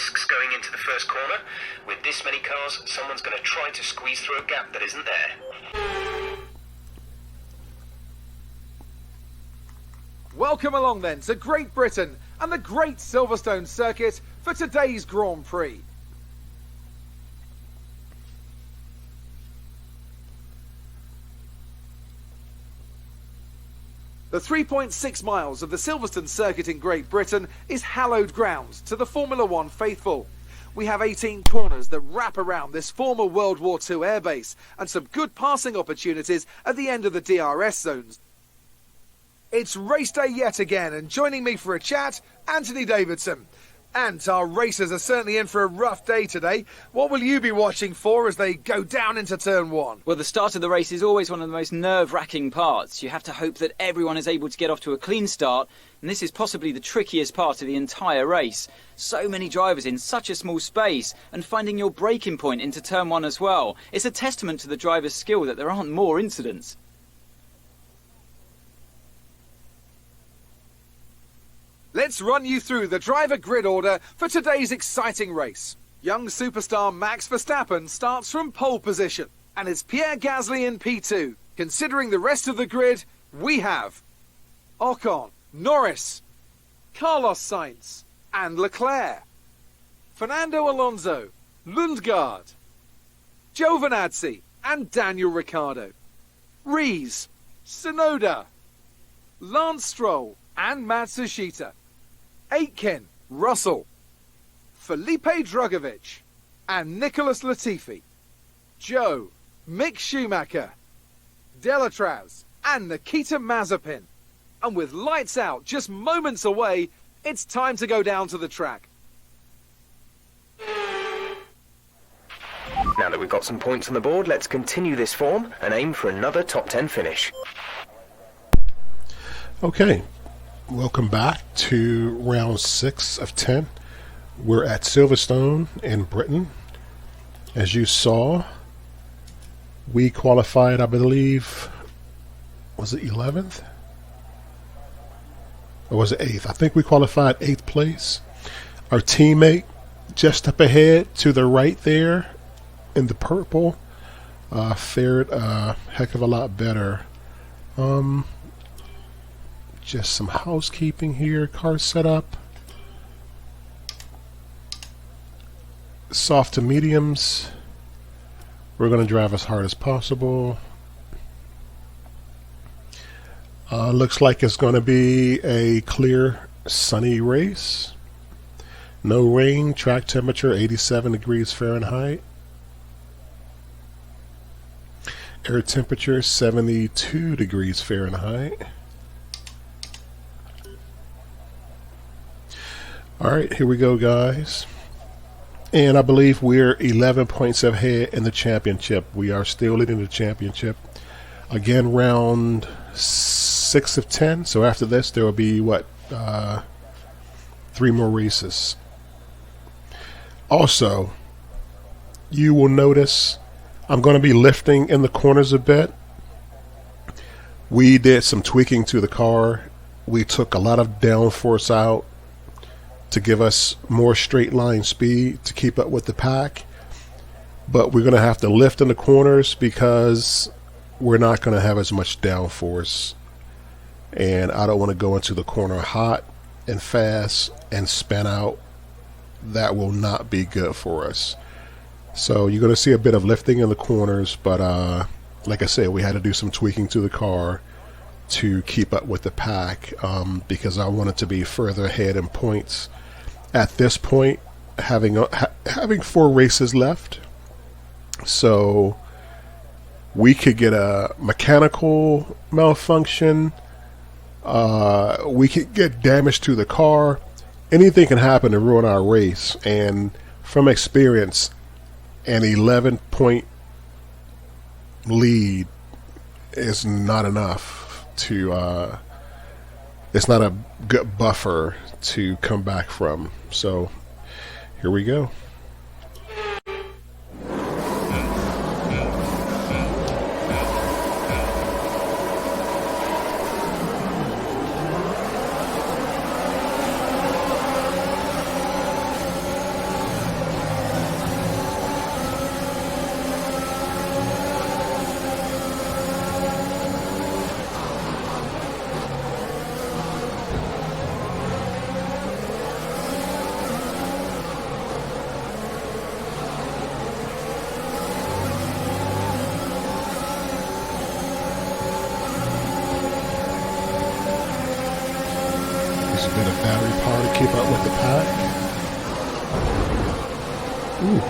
risks going into the first corner. With this many cars, someone's going to try to squeeze through a gap that isn't there. Welcome along then to Great Britain and the Great Silverstone Circuit for today's Grand Prix. The 3.6 miles of the Silverstone Circuit in Great Britain is hallowed ground to the Formula One faithful. We have 18 corners that wrap around this former World War II airbase and some good passing opportunities at the end of the DRS zones. It's race day yet again, and joining me for a chat, Anthony Davidson. And our racers are certainly in for a rough day today. What will you be watching for as they go down into turn one? Well, the start of the race is always one of the most nerve-wracking parts. You have to hope that everyone is able to get off to a clean start, and this is possibly the trickiest part of the entire race. So many drivers in such a small space, and finding your braking point into turn one as well. It's a testament to the driver's skill that there aren't more incidents. Let's run you through the driver grid order for today's exciting race. Young superstar Max Verstappen starts from pole position, and it's Pierre Gasly in P2. Considering the rest of the grid, we have Ocon, Norris, Carlos Sainz and Leclerc, Fernando Alonso, Lundgaard, Giovinazzi and Daniel Ricciardo, Rees, Tsunoda, Lance Stroll and Matsushita, Aitken, Russell, Felipe Drugovich and Nicholas Latifi, Joe, Mick Schumacher, Delatraz and Nikita Mazepin. And with lights out just moments away, it's time to go down to the track. Now that we've got some points on the board, let's continue this form and aim for another top 10 finish. Okay. Welcome back to round 6 of 10. We're at Silverstone in Britain. As you saw, we qualified, I believe, was it 11th? Or was it 8th? I think we qualified 8th place. Our teammate just up ahead to the right there in the purple fared a heck of a lot better. Just some housekeeping here. Car setup. Soft to mediums. We're going to drive as hard as possible. Looks like it's going to be a clear, sunny race. No rain. Track temperature 87 degrees Fahrenheit. Air temperature 72 degrees Fahrenheit. Alright, here we go, guys. And I believe we're 11 points ahead in the championship. We are still leading the championship. Again, round 6 of 10. So after this, there will be, 3 more races. Also, you will notice I'm going to be lifting in the corners a bit. We did some tweaking to the car. We took a lot of downforce out to give us more straight line speed to keep up with the pack. But we're going to have to lift in the corners because we're not going to have as much downforce. And I don't want to go into the corner hot and fast and spin out. That will not be good for us. So you're going to see a bit of lifting in the corners, but like I said, we had to do some tweaking to the car to keep up with the pack because I wanted to be further ahead in points. At this point, having 4 races left, so we could get a mechanical malfunction, we could get damage to the car. Anything can happen to ruin our race, and from experience, an 11-point lead is not enough to it's not a good buffer to come back from. So here we go. keep up with the pack. Ooh.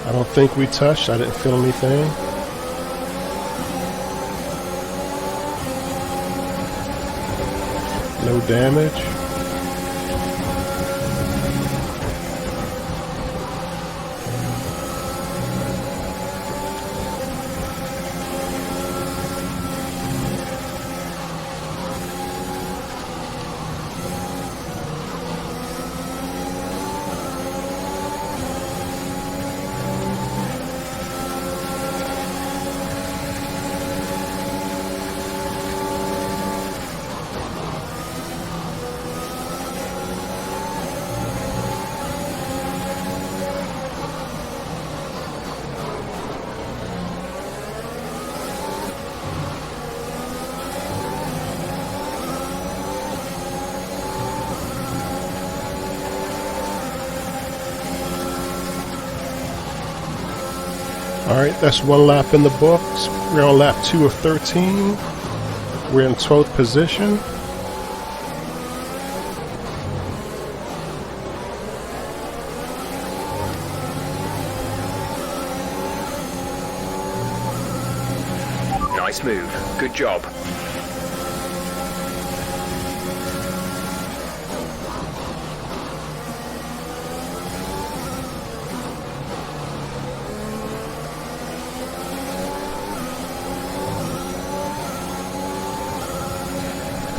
I don't think we touched. I didn't feel anything. No damage. Alright, that's one lap in the books. We're on lap 2 of 13. We're in 12th position. Nice move. Good job.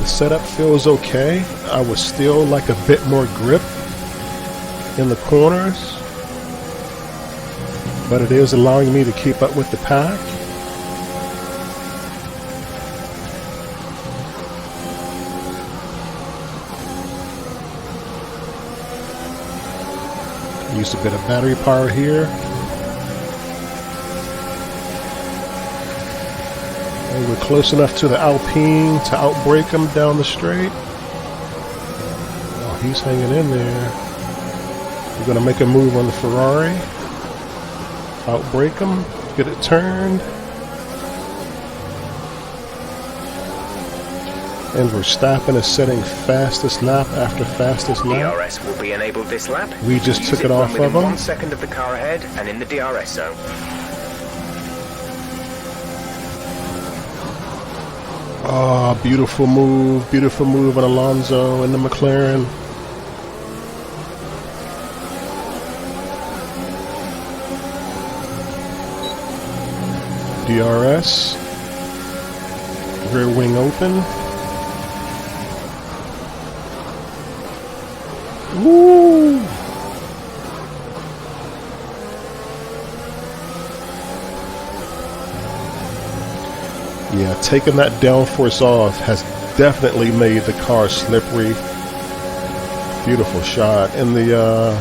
Setup feels okay. I would still like a bit more grip in the corners, but it is allowing me to keep up with the pack. Use a bit of battery power here. We're close enough to the Alpine to outbrake him down the straight. Oh, he's hanging in there. We're going to make a move on the Ferrari. Outbrake him. Get it turned. And Verstappen is setting fastest lap after fastest lap. DRS will be enabled this lap. We just took it off of him. 1 second of the car ahead and in the DRS zone. Oh, beautiful move on Alonso and the McLaren. DRS. Rear wing open. Woo! Yeah, taking that downforce off has definitely made the car slippery. Beautiful shot in the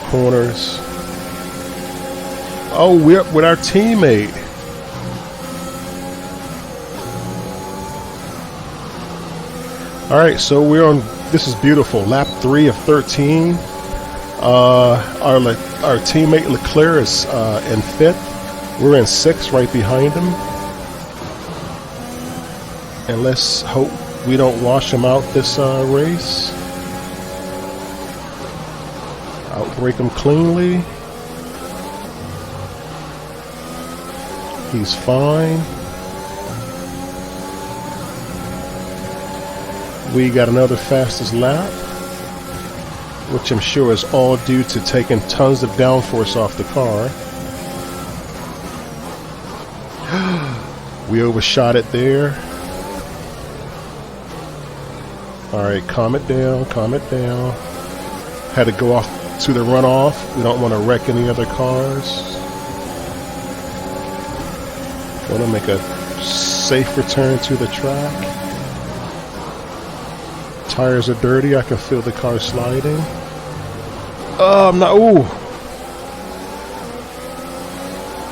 corners. Oh, we're up with our teammate. All right, so we're on. This is beautiful. Lap 3 of 13. Our teammate Leclerc is in 5th. We're in 6th, right behind him. And let's hope we don't wash him out this race. Outbrake him cleanly. He's fine. We got another fastest lap, which I'm sure is all due to taking tons of downforce off the car. We overshot it there. Alright, calm it down, calm it down. Had to go off to the runoff. We don't want to wreck any other cars. Want to make a safe return to the track. Tires are dirty. I can feel the car sliding. Oh, I'm not. Ooh.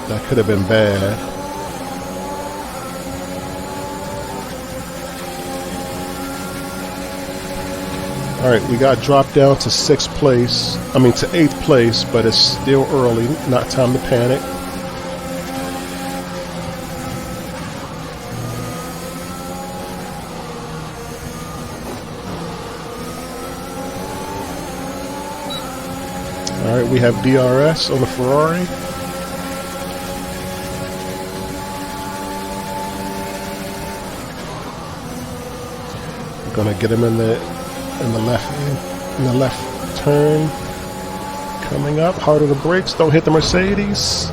That could have been bad. Alright, we got dropped down to 6th place. I mean to 8th place, but it's still early. Not time to panic. Alright, we have DRS on the Ferrari. We're gonna get him in the left turn. Coming up, hard on the brakes, don't hit the Mercedes.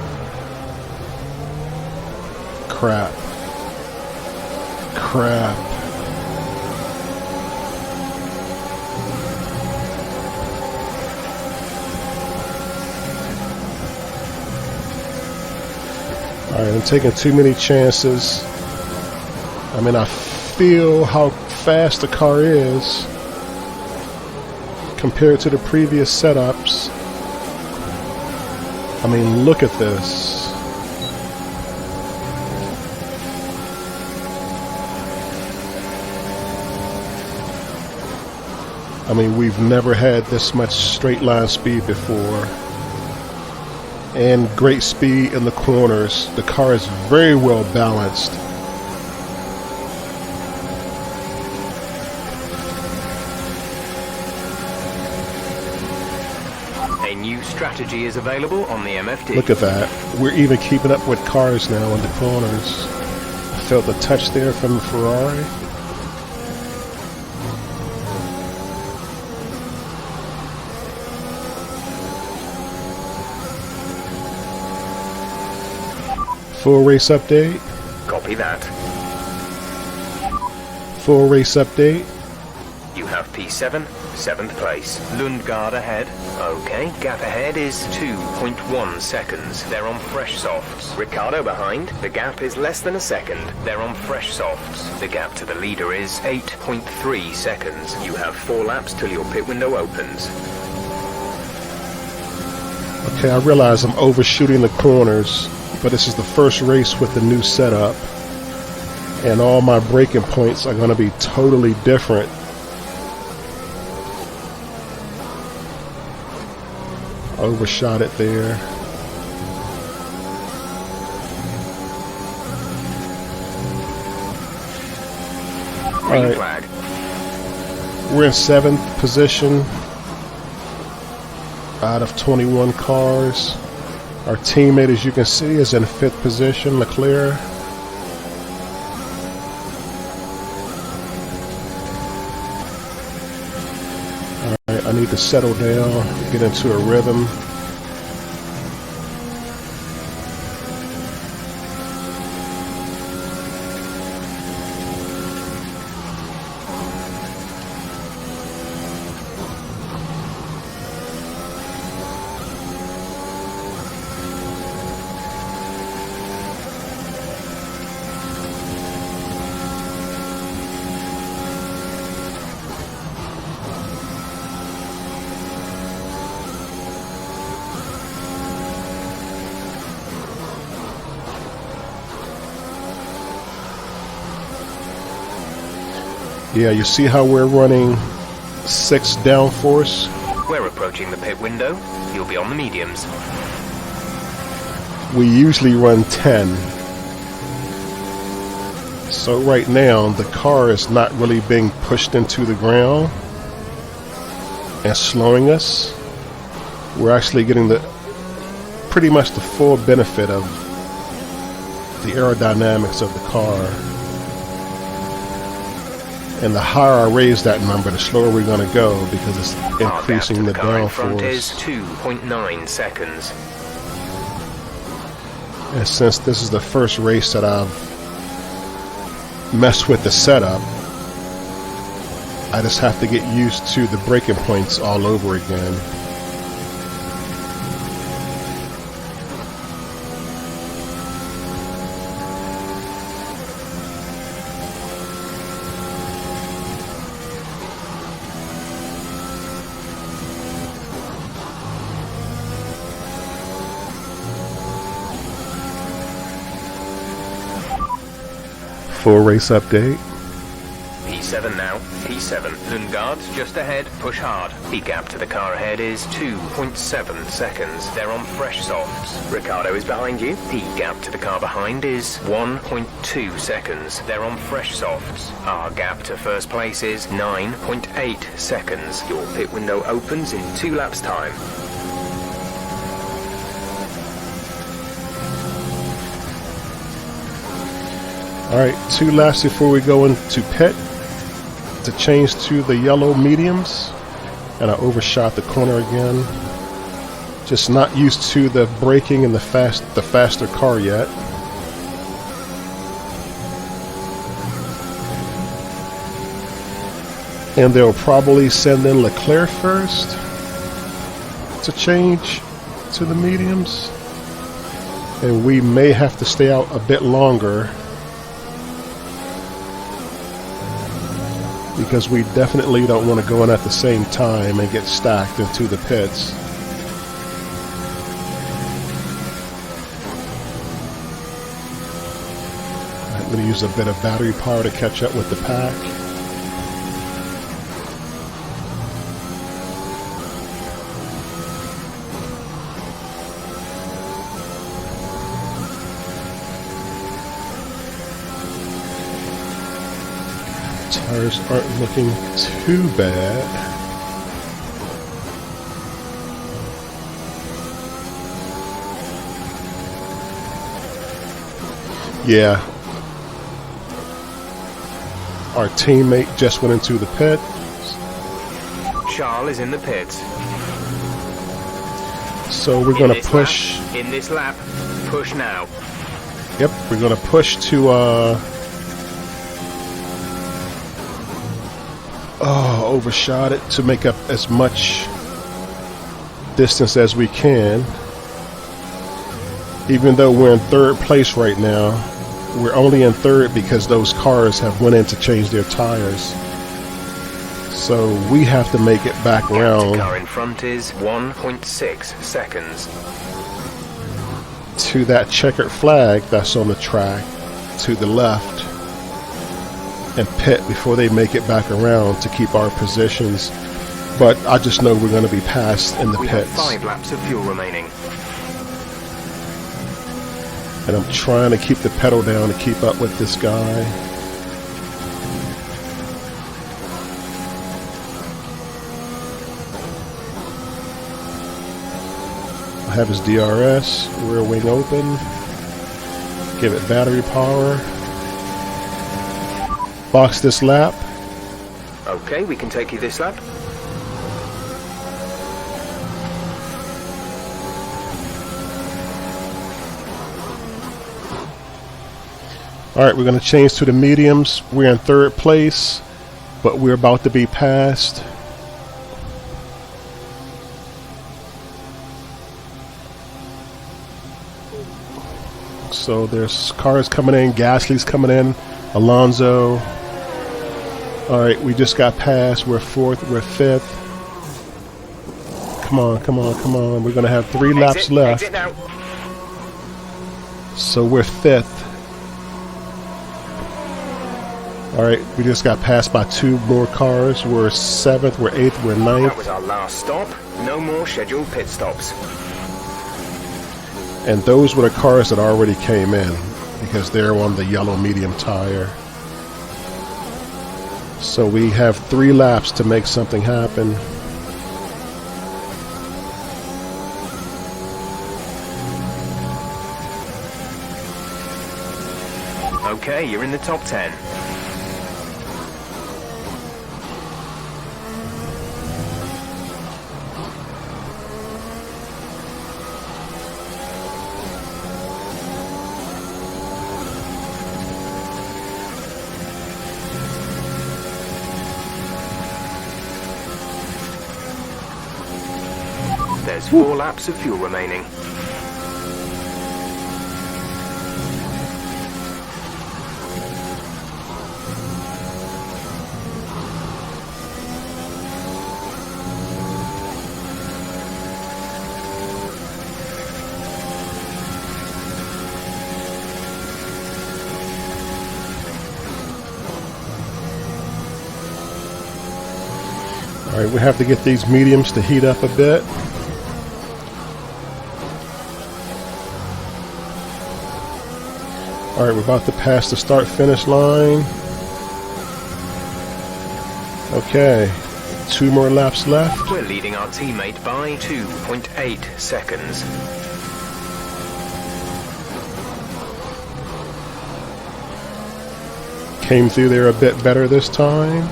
Crap. Alright, I'm taking too many chances. I mean, I feel how fast the car is compared to the previous setups. I mean, look at this. I mean, we've never had this much straight line speed before. And great speed in the corners. The car is very well balanced. A new strategy is available on the MFD. Look at that. We're even keeping up with cars now in the corners. I felt the touch there from the Ferrari. Full race update. Copy that. Full race update. You have P7, 7th place. Lundgaard ahead. Okay, gap ahead is 2.1 seconds. They're on fresh softs. Ricciardo behind. The gap is less than a second. They're on fresh softs. The gap to the leader is 8.3 seconds. You have 4 laps till your pit window opens. Okay, I realize I'm overshooting the corners, but this is the first race with the new setup, and all my braking points are going to be totally different. Overshot it there. Green flag. We're in 7th position out of 21 cars. Our teammate, as you can see, is in 5th position, Leclerc. Alright, I need to settle down, get into a rhythm. Yeah, you see how we're running 6 downforce? We're approaching the pit window. You'll be on the mediums. We usually run 10. So right now, the car is not really being pushed into the ground and slowing us. We're actually getting pretty much the full benefit of the aerodynamics of the car. And the higher I raise that number, the slower we're going to go, because it's increasing the downforce. Is 2.9 seconds. And since this is the first race that I've messed with the setup, I just have to get used to the braking points all over again. Full race update. P7 now. P7. Lundgaard's just ahead. Push hard. The gap to the car ahead is 2.7 seconds. They're on fresh softs. Ricciardo is behind you. The gap to the car behind is 1.2 seconds. They're on fresh softs. Our gap to first place is 9.8 seconds. Your pit window opens in 2 laps' time. Alright, 2 laps before we go into pit to change to the yellow mediums. And I overshot the corner again. Just not used to the braking and the faster car yet. And they'll probably send in Leclerc first to change to the mediums. And we may have to stay out a bit longer because we definitely don't want to go in at the same time and get stacked into the pits. I'm going to use a bit of battery power to catch up with the pack. Tires aren't looking too bad. Yeah. Our teammate just went into the pit. Charles is in the pits. So we're going to push. In this lap, push now. Yep, we're going to push to overshot it to make up as much distance as we can. Even though we're in 3rd place right now, we're only in 3rd because those cars have went in to change their tires. So we have to make it back around. The car in front is 1.6 seconds. To that checkered flag that's on the track to the left. And pit before they make it back around to keep our positions. But I just know we're going to be passed in the We pits. have 5 laps of fuel remaining. And I'm trying to keep the pedal down to keep up with this guy. I have his DRS, rear wing open. Give it battery power. Box this lap. Okay, we can take you this lap. Alright, we're going to change to the mediums. We're in 3rd place, but we're about to be passed. So there's cars coming in, Gasly's coming in, Alonso. Alright, we just got passed. We're 4th, we're 5th. Come on, come on, come on. We're going to have 3 laps left. Exit now. So we're 5th. Alright, we just got passed by 2 more cars. We're 7th, we're 8th, we're 9th. That was our last stop. No more scheduled pit stops. And those were the cars that already came in because they're on the yellow medium tire. So we have 3 laps to make something happen. Okay, you're in the top 10. There's 4 laps of fuel remaining. Alright, we have to get these mediums to heat up a bit. Alright, we're about to pass the start-finish line. Okay, 2 more laps left. We're leading our teammate by 2.8 seconds. Came through there a bit better this time.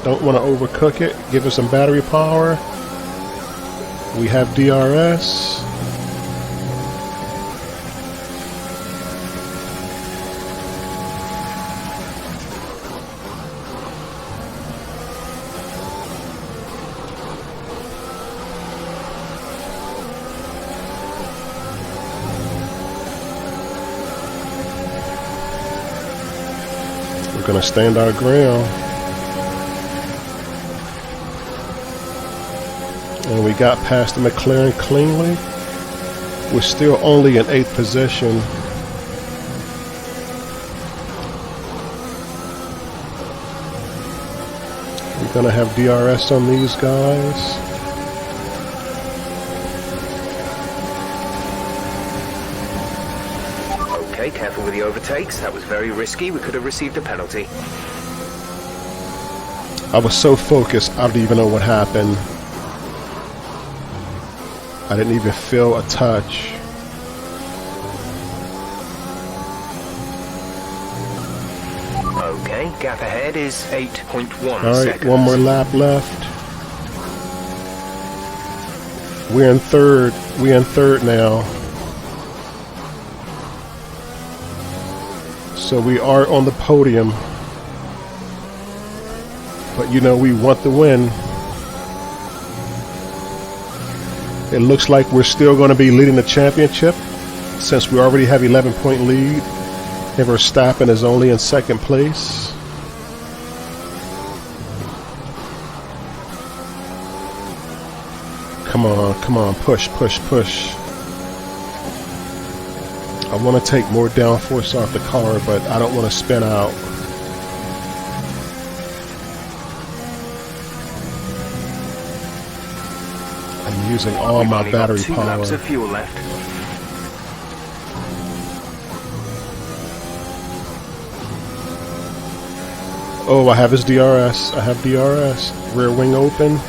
Don't want to overcook it. Give it some battery power. We have DRS. We're going to stand our ground. And we got past the McLaren cleanly. We're still only in 8th position. We're going to have DRS on these guys. Okay, careful with the overtakes. That was very risky. We could have received a penalty. I was so focused, I don't even know what happened. I didn't even feel a touch. Okay, gap ahead is 8.1 All right, seconds. one more lap left. We're in third. We're in third now. So we are on the podium. But you know, we want the win. It looks like we're still going to be leading the championship since we already have 11-point lead. And Verstappen is only in 2nd place. Come on, push, push, push. I want to take more downforce off the car, but I don't want to spin out. I'm using all my battery We've only got 2 power. laps of fuel left. Oh, I have his DRS. I have DRS. Rear wing open.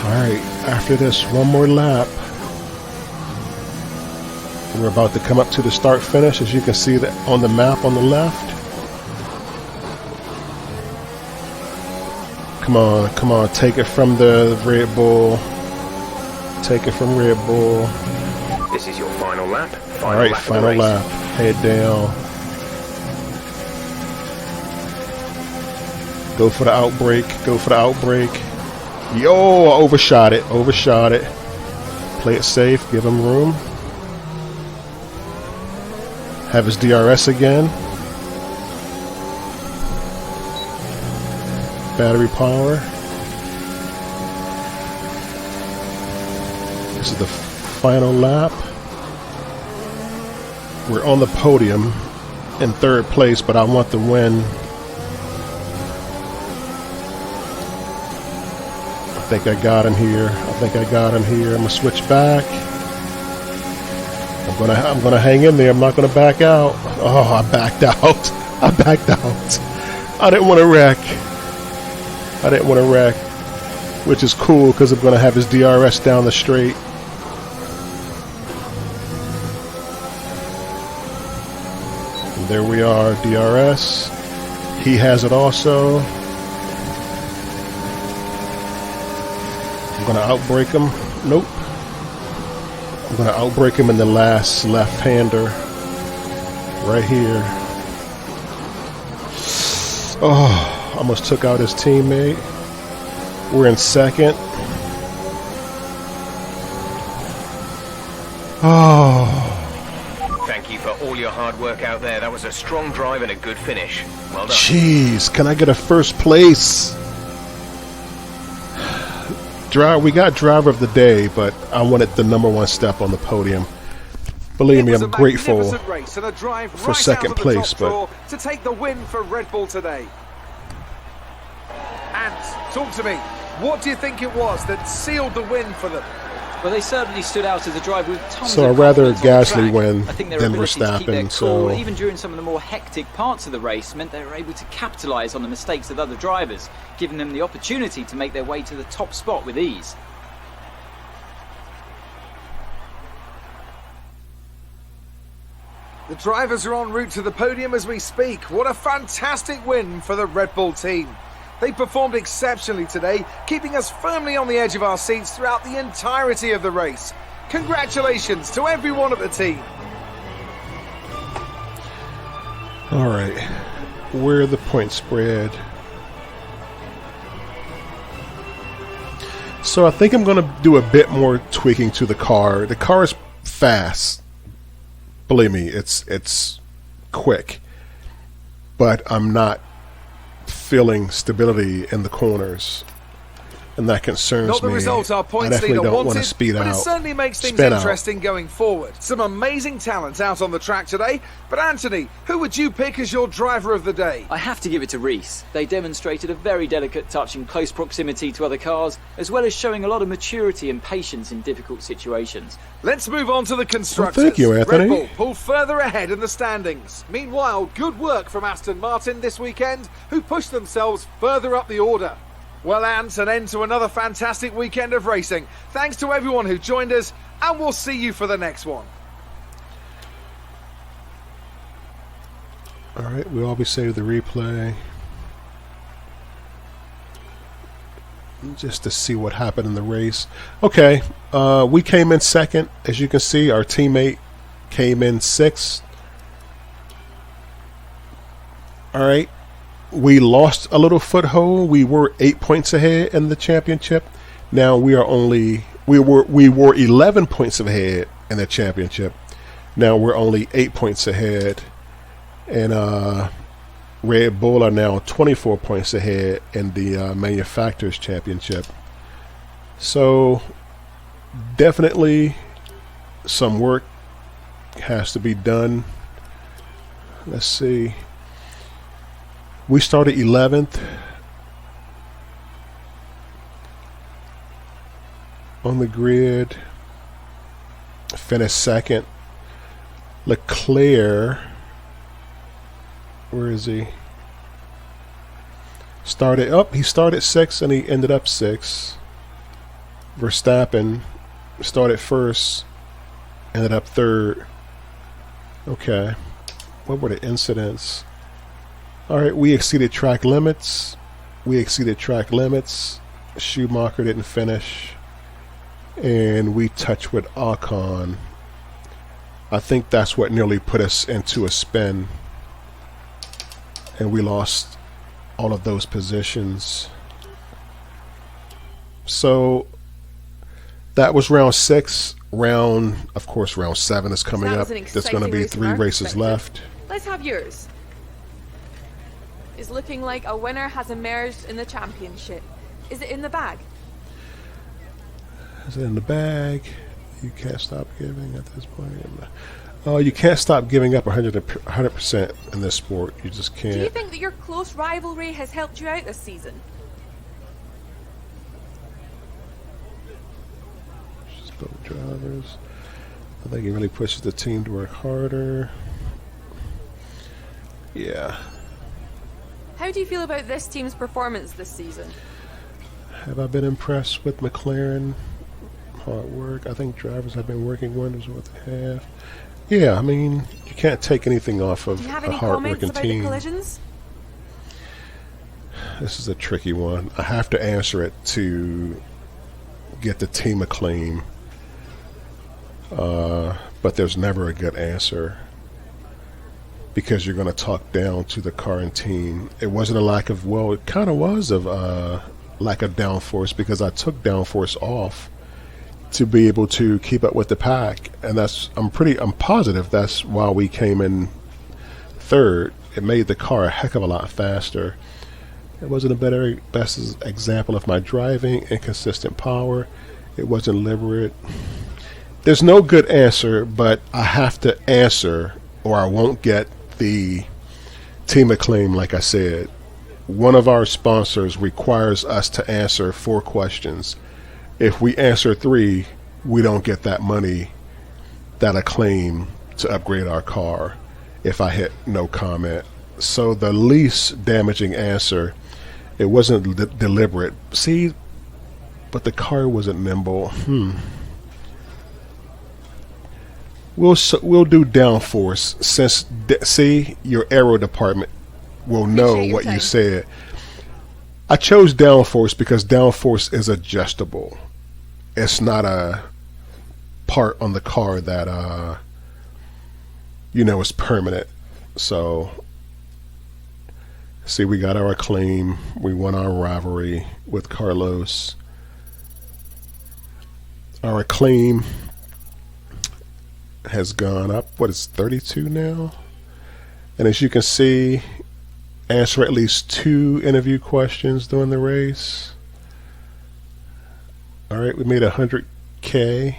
Alright, after this, one more lap. We're about to come up to the start finish, as you can see that on the map on the left. Come on, take it from the Red Bull. Take it from Red Bull. This is your final lap. Alright, final lap. Head down. Go for the outbreak. Go for the outbreak. Yo, I overshot it. Overshot it. Play it safe. Give him room. Have his DRS again. Battery power. This is the final lap. We're on the podium in 3rd place, but I want the win. I think I got him here. I'm gonna switch back. I'm gonna hang in there. I'm not gonna back out. Oh, I backed out. I backed out. I didn't want to wreck. Which is cool because I'm gonna have his DRS down the straight. And there we are, DRS. He has it also. I'm gonna outbrake him. Nope. I'm gonna outbrake him in the last left-hander. Right here. Oh, almost took out his teammate. We're in 2nd. Oh. Thank you for all your hard work out there. That was a strong drive and a good finish. Well done. Jeez, can I get a 1st place? We got driver of the day, but I wanted the #1 step on the podium. Believe me, I'm grateful race and a drive for right 2nd out of the place, top but draw to take the win for Red Bull today. And talk to me. What do you think it was that sealed the win for them? Well, they certainly stood out as a drive with tons So of I'd rather confidence on Gasly track. win I think their than ability to keep their Verstappen, cool, so- even during some of the more hectic parts of the race, meant they were able to capitalise on the mistakes of other drivers, giving them the opportunity to make their way to the top spot with ease. The drivers are en route to the podium as we speak. What a fantastic win for the Red Bull team. They performed exceptionally today, keeping us firmly on the edge of our seats throughout the entirety of the race. Congratulations to everyone at the team. All right, where are the point spread? So I think I'm going to do a bit more tweaking to the car. The car is fast. Believe me, it's quick. But I'm not feeling stability in the corners. And that concerns me. Not the result our I points definitely leader don't want to wanted, speed but out. it certainly makes things Spin out. interesting going forward. Some amazing talent out on the track today. But Anthony, who would you pick as your driver of the day? I have to give it to Reese. They demonstrated a very delicate touch in close proximity to other cars, as well as showing a lot of maturity and patience in difficult situations. Let's move on to the constructors. Well, thank you, Anthony. Red Bull pull further ahead in the standings. Meanwhile, good work from Aston Martin this weekend, who pushed themselves further up the order. Well, Ant, an end to another fantastic weekend of racing. Thanks to everyone who joined us, and we'll see you for the next one. All right, we'll always save the replay. Just to see what happened in the race. Okay, we came in second. As you can see, our teammate came in sixth. All right. We lost a little foothold. We were 8 points ahead in the championship. Now we are only we were 11 points ahead in the championship. Now we're only 8 points ahead, and Red Bull are now 24 points ahead in the manufacturers championship. So definitely some work has to be done. Let's see. We started 11th on the grid, finished second. Leclerc, where is he? He started sixth and he ended up sixth. Verstappen started first, ended up third. Okay, what were the incidents? All right, we exceeded track limits. Schumacher didn't finish. And we touched with Ocon. I think that's what nearly put us into a spin. And we lost all of those positions. So that was round 6. Round 7 is coming up. There's going to be 3 races left. Let's have yours. It's looking like a winner has emerged in the championship. Is it in the bag? Is it in the bag? You can't stop giving at this point. You can't stop giving up 100% in this sport. You just can't. Do you think that your close rivalry has helped you out this season? Just both drivers. I think it really pushes the team to work harder. Yeah. How do you feel about this team's performance this season? Have I been impressed with McLaren? Hard work. I think drivers have been working wonders with what they have. Yeah, I mean, you can't take anything off of Do you have a any comments hard-working about team. the collisions? This is a tricky one. I have to answer it to get the team acclaim. But there's never a good answer, because you're going to talk down to the car and team. It wasn't a lack of, well, it kind of was of lack of downforce, because I took downforce off to be able to keep up with the pack, and I'm positive that's why we came in third. It made the car a heck of a lot faster. It wasn't a best example of my driving, inconsistent power. It wasn't deliberate. There's no good answer, but I have to answer or I won't get the team acclaim. Like I said, one of our sponsors requires us to answer 4 questions. If we answer 3, we don't get that money, that acclaim to upgrade our car if I hit no comment. So the least damaging answer, it wasn't deliberate. See, but the car wasn't nimble. we'll do downforce since see your aero department will know Appreciate your what you time. said. I chose downforce because downforce is adjustable. It's not a part on the car that is permanent. So see, we got our acclaim. We won our rivalry with Carlos. Our acclaim has gone up. What is 32 now? And as you can see, answer at least 2 interview questions during the race. All right, we made 100K.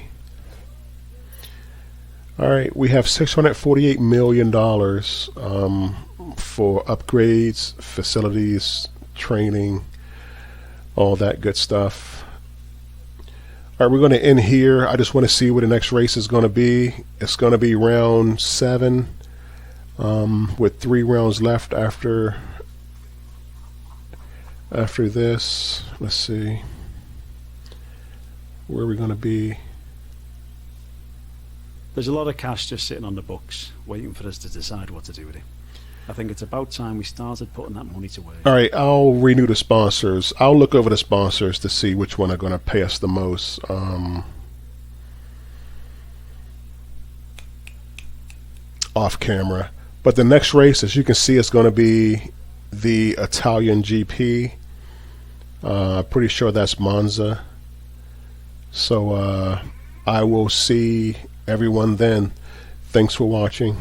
All right, we have $648 million for upgrades, facilities, training, all that good stuff. All right, we're going to end here. I just want to see what the next race is going to be. It's going to be round 7 with 3 rounds left after this. Let's see. Where are we going to be? There's a lot of cash just sitting on the books, waiting for us to decide what to do with it. I think it's about time we started putting that money to work. All right, I'll renew the sponsors. I'll look over the sponsors to see which one are going to pay us the most. Off camera. But the next race, as you can see, is going to be the Italian GP. Pretty sure that's Monza. So I will see everyone then. Thanks for watching.